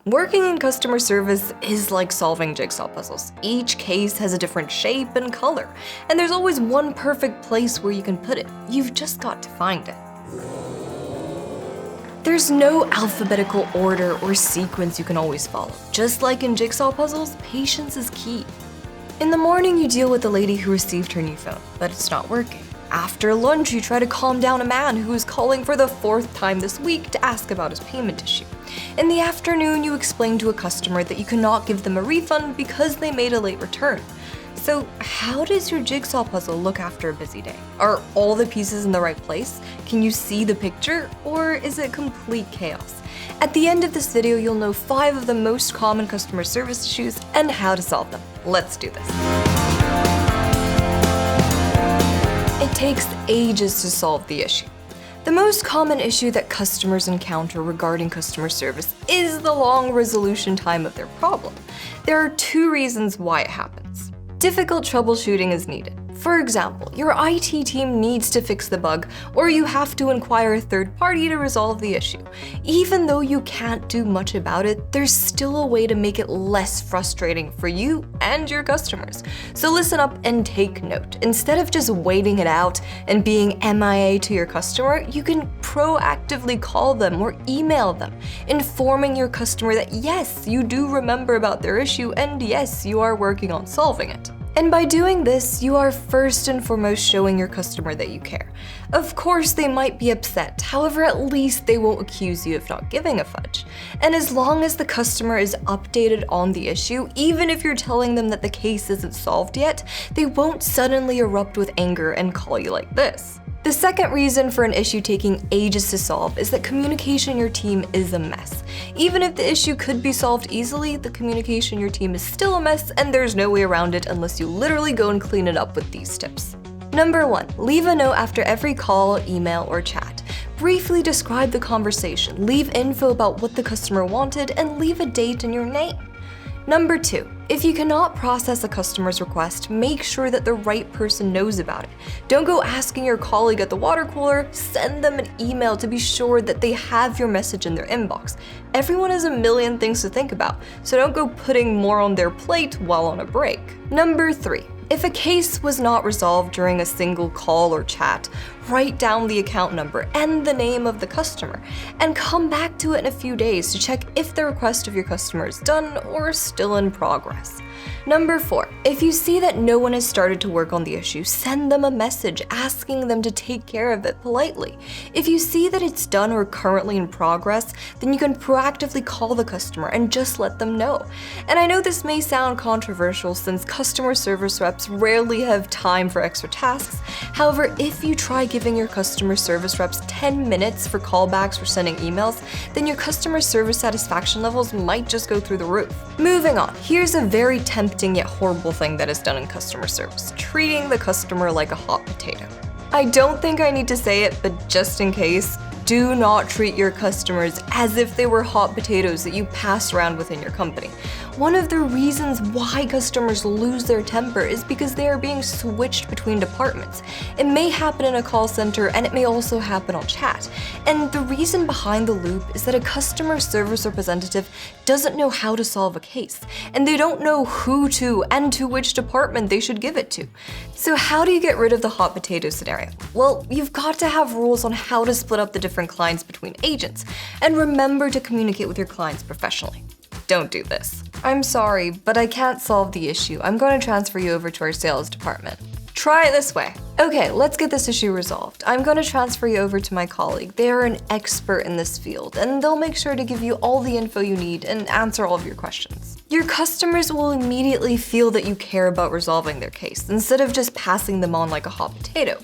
Working in customer service is like solving jigsaw puzzles. Each case has a different shape and color, and there's always one perfect place where you can put it. You've just got to find it. There's no alphabetical order or sequence you can always follow. Just like in jigsaw puzzles, patience is key. In the morning, you deal with the lady who received her new phone, but it's not working. After lunch, you try to calm down a man who is calling for the 4th time this week to ask about his payment issue. In the afternoon, you explain to a customer that you cannot give them a refund because they made a late return. So how does your jigsaw puzzle look after a busy day? Are all the pieces in the right place? Can you see the picture? Or is it complete chaos? At the end of this video, you'll know 5 of the most common customer service issues and how to solve them. Let's do this. It takes ages to solve the issue. The most common issue that customers encounter regarding customer service is the long resolution time of their problem. There are 2 reasons why it happens. Difficult troubleshooting is needed. For example, your IT team needs to fix the bug, or you have to inquire a third party to resolve the issue. Even though you can't do much about it, there's still a way to make it less frustrating for you and your customers. So listen up and take note. Instead of just waiting it out and being MIA to your customer, you can proactively call them or email them, informing your customer that yes, you do remember about their issue and yes, you are working on solving it. And by doing this, you are first and foremost showing your customer that you care. Of course, they might be upset, however, at least they won't accuse you of not giving a fudge. And as long as the customer is updated on the issue, even if you're telling them that the case isn't solved yet, they won't suddenly erupt with anger and call you like this. The second reason for an issue taking ages to solve is that communication in your team is a mess. Even if the issue could be solved easily, the communication in your team is still a mess and there's no way around it unless you literally go and clean it up with these tips. Number 1, leave a note after every call, email, or chat. Briefly describe the conversation, leave info about what the customer wanted, and leave a date and your name. Number 2, if you cannot process a customer's request, make sure that the right person knows about it. Don't go asking your colleague at the water cooler, send them an email to be sure that they have your message in their inbox. Everyone has a million things to think about, so don't go putting more on their plate while on a break. Number 3, if a case was not resolved during a single call or chat, write down the account number and the name of the customer, and come back to it in a few days to check if the request of your customer is done or still in progress. Number 4, if you see that no one has started to work on the issue, send them a message asking them to take care of it politely. If you see that it's done or currently in progress, then you can proactively call the customer and just let them know. And I know this may sound controversial since customer service reps rarely have time for extra tasks. However, if you try giving your customer service reps 10 minutes for callbacks for sending emails, then your customer service satisfaction levels might just go through the roof. Moving on, here's a very tempting yet horrible thing that is done in customer service: treating the customer like a hot potato. I don't think I need to say it, but just in case, do not treat your customers as if they were hot potatoes that you pass around within your company. One of the reasons why customers lose their temper is because they are being switched between departments. It may happen in a call center and it may also happen on chat. And the reason behind the loop is that a customer service representative doesn't know how to solve a case, and they don't know who to and to which department they should give it to. So how do you get rid of the hot potato scenario? Well, you've got to have rules on how to split up the different clients between agents, and remember to communicate with your clients professionally. Don't do this. I'm sorry, but I can't solve the issue. I'm going to transfer you over to our sales department. Try it this way. Okay, let's get this issue resolved. I'm going to transfer you over to my colleague. They are an expert in this field, and they'll make sure to give you all the info you need and answer all of your questions. Your customers will immediately feel that you care about resolving their case, instead of just passing them on like a hot potato.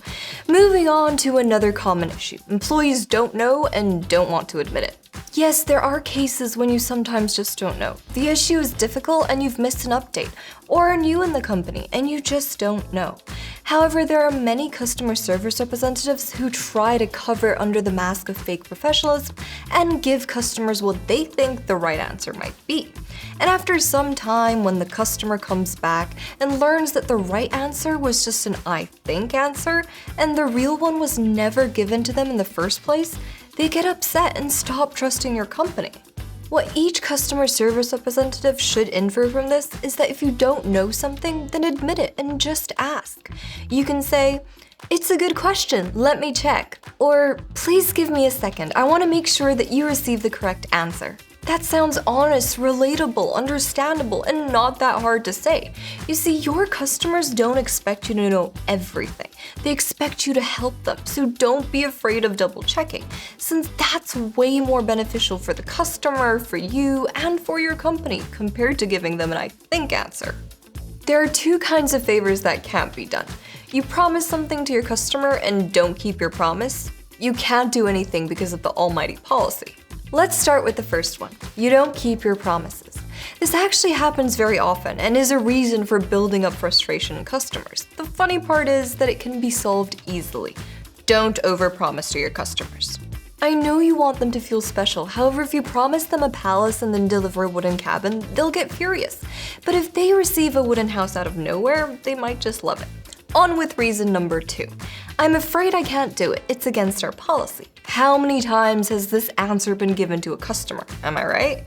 Moving on to another common issue. Employees don't know and don't want to admit it. Yes, there are cases when you sometimes just don't know. The issue is difficult and you've missed an update, or are new in the company and you just don't know. However, there are many customer service representatives who try to cover under the mask of fake professionalism and give customers what they think the right answer might be. And after some time, when the customer comes back and learns that the right answer was just an I think answer, and the real one was never given to them in the first place, they get upset and stop trusting your company. What each customer service representative should infer from this is that if you don't know something, then admit it and just ask. You can say, "It's a good question, let me check," or "Please give me a second, I want to make sure that you receive the correct answer." That sounds honest, relatable, understandable, and not that hard to say. You see, your customers don't expect you to know everything. They expect you to help them, so don't be afraid of double checking, since that's way more beneficial for the customer, for you, and for your company compared to giving them an "I think" answer. There are two kinds of favors that can't be done. You promise something to your customer and don't keep your promise. You can't do anything because of the almighty policy. Let's start with the first one. You don't keep your promises. This actually happens very often and is a reason for building up frustration in customers. The funny part is that it can be solved easily. Don't overpromise to your customers. I know you want them to feel special, however, if you promise them a palace and then deliver a wooden cabin, they'll get furious. But if they receive a wooden house out of nowhere, they might just love it. On with reason number 2. I'm afraid I can't do it. It's against our policy. How many times has this answer been given to a customer? Am I right?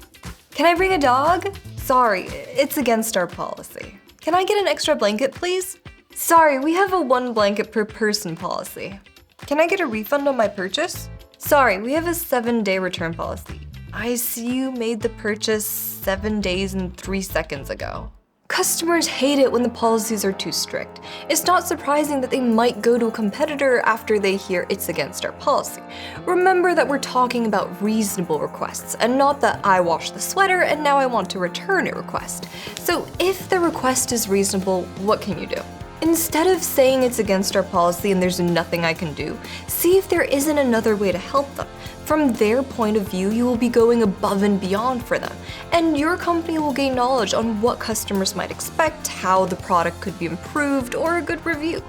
Can I bring a dog? Sorry, it's against our policy. Can I get an extra blanket, please? Sorry, we have a 1 blanket per person policy. Can I get a refund on my purchase? Sorry, we have a 7-day return policy. I see you made the purchase 7 days and 3 seconds ago. Customers hate it when the policies are too strict. It's not surprising that they might go to a competitor after they hear it's against our policy. Remember that we're talking about reasonable requests and not that "I washed the sweater and now I want to return a request." So if the request is reasonable, what can you do? Instead of saying it's against our policy and there's nothing I can do, see if there isn't another way to help them. From their point of view, you will be going above and beyond for them, and your company will gain knowledge on what customers might expect, how the product could be improved, or a good review.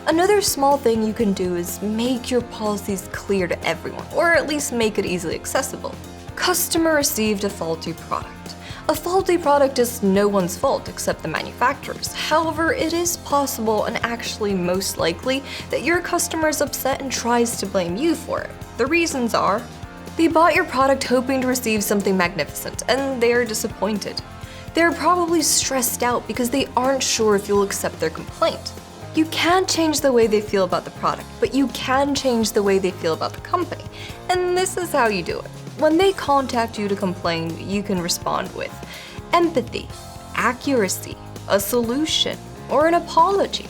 Another small thing you can do is make your policies clear to everyone, or at least make it easily accessible. Customer received a faulty product. A faulty product is no one's fault except the manufacturer's. However, it is possible and actually most likely that your customer is upset and tries to blame you for it. The reasons are: they bought your product hoping to receive something magnificent, and they are disappointed. They're probably stressed out because they aren't sure if you'll accept their complaint. You can't change the way they feel about the product, but you can change the way they feel about the company. And this is how you do it. When they contact you to complain, you can respond with empathy, accuracy, a solution, or an apology.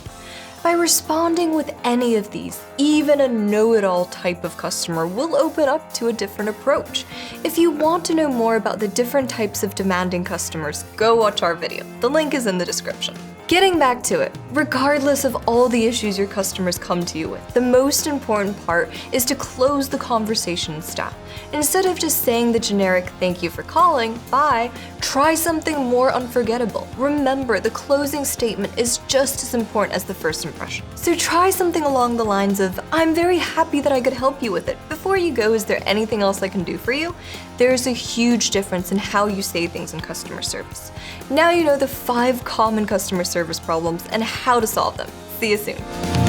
By responding with any of these, even a know-it-all type of customer will open up to a different approach. If you want to know more about the different types of demanding customers, go watch our video. The link is in the description. Getting back to it, regardless of all the issues your customers come to you with, the most important part is to close the conversation in style. Instead of just saying the generic "thank you for calling, bye," try something more unforgettable. Remember, the closing statement is just as important as the first impression. So try something along the lines of, "I'm very happy that I could help you with it. Before you go, is there anything else I can do for you?" There's a huge difference in how you say things in customer service. Now you know the 5 common customer service problems and how to solve them. See you soon.